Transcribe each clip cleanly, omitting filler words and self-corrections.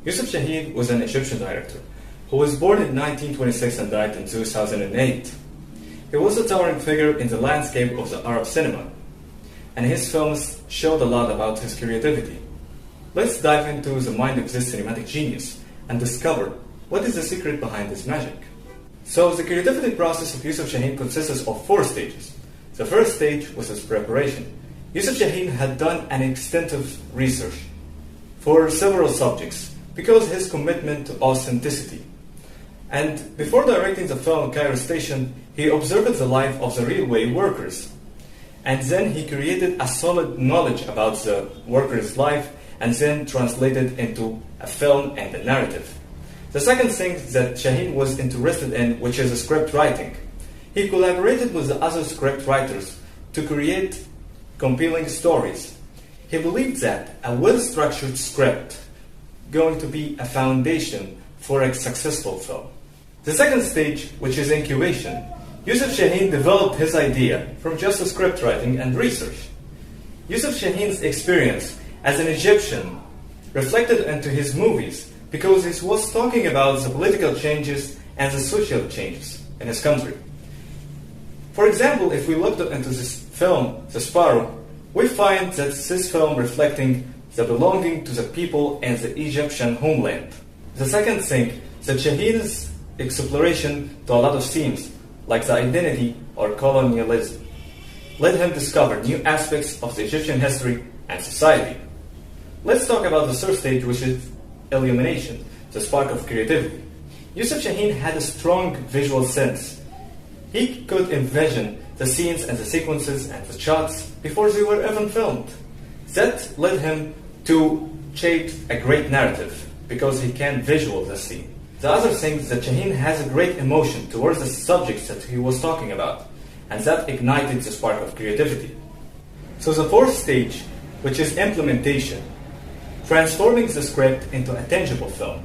Yousef Chahine was an Egyptian director who was born in 1926 and died in 2008. He was a towering figure in the landscape of the Arab cinema, and his films showed a lot about his creativity. Let's dive into the mind of this cinematic genius and discover what is the secret behind his magic. So the creativity process of Yousef Chahine consists of 4 stages. The first stage was his preparation. Yousef Chahine had done an extensive research for several subjects because his commitment to authenticity. And before directing the film Cairo Station, he observed the life of the railway workers. And then he created a solid knowledge about the workers' life and then translated into a film and a narrative. The second thing that Chahine was interested in, which is script writing. He collaborated with the other script writers to create compelling stories. He believed that a well-structured script going to be a foundation for a successful film. The second stage, which is incubation, Yousef Chahine developed his idea from just script writing and research. Yousef Chahine's experience as an Egyptian reflected into his movies because he was talking about the political changes and the social changes in his country. For example, if we looked into this film, The Sparrow, we find that this film reflecting the belonging to the people and the Egyptian homeland. The second thing, that Chahine's exploration to a lot of themes, like the identity or colonialism, led him discover new aspects of the Egyptian history and society. Let's talk about the third stage, which is illumination, the spark of creativity. Yousef Chahine had a strong visual sense. He could envision the scenes and the sequences and the shots before they were even filmed. That led him to shape a great narrative because he can visual the scene. The other thing is that Chahine has a great emotion towards the subjects that he was talking about, and that ignited the spark of creativity. So the fourth stage, which is implementation, transforming the script into a tangible film.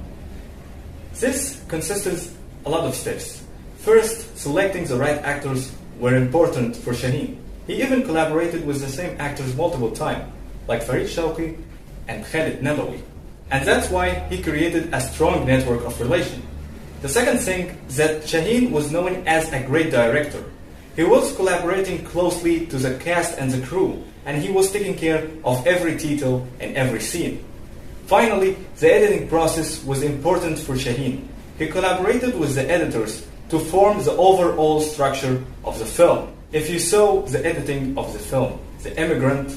This consists a lot of steps. First, selecting the right actors were important for Chahine. He even collaborated with the same actors multiple times, like Farid Shawqi and Khalid Nabawi. And that's why he created a strong network of relation. The second thing is that Chahine was known as a great director. He was collaborating closely to the cast and the crew, and he was taking care of every detail in every scene. Finally, the editing process was important for Chahine. He collaborated with the editors to form the overall structure of the film. If you saw the editing of the film, The Immigrant,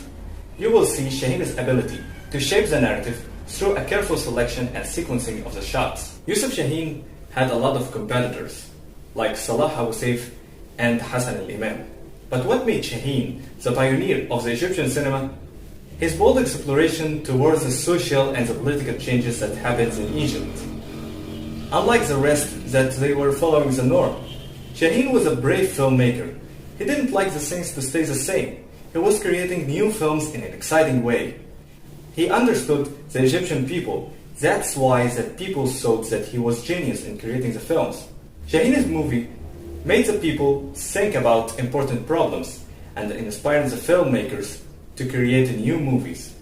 you will see Chahine's ability to shape the narrative through a careful selection and sequencing of the shots. Yousef Chahine had a lot of competitors, like Salah Hawasif and Hassan al-Imam. But what made Chahine the pioneer of the Egyptian cinema? His bold exploration towards the social and the political changes that happened in Egypt. Unlike the rest that they were following the norm, Chahine was a brave filmmaker. He didn't like the things to stay the same. He was creating new films in an exciting way. He understood the Egyptian people. That's why the people thought that he was genius in creating the films. Chahine's movie made the people think about important problems and inspired the filmmakers to create new movies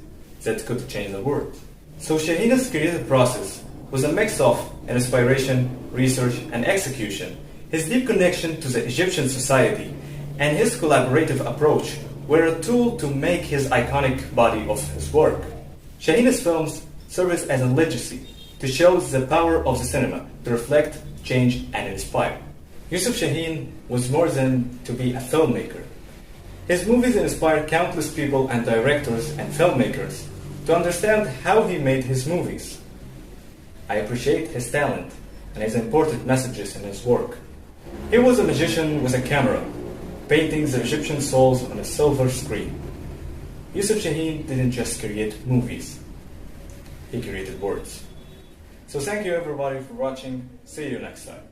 that could change the world. So Chahine's creative process was a mix of inspiration, research, and execution. His deep connection to the Egyptian society and his collaborative approach were a tool to make his iconic body of his work. Chahine's films serve as a legacy to show the power of the cinema to reflect, change, and inspire. Yousef Chahine was more than to be a filmmaker. His movies inspired countless people and directors and filmmakers to understand how he made his movies. I appreciate his talent and his important messages in his work. He was a magician with a camera, painting the Egyptian souls on a silver screen. Yousef Chahine didn't just create movies, he created words. So thank you everybody for watching. See you next time.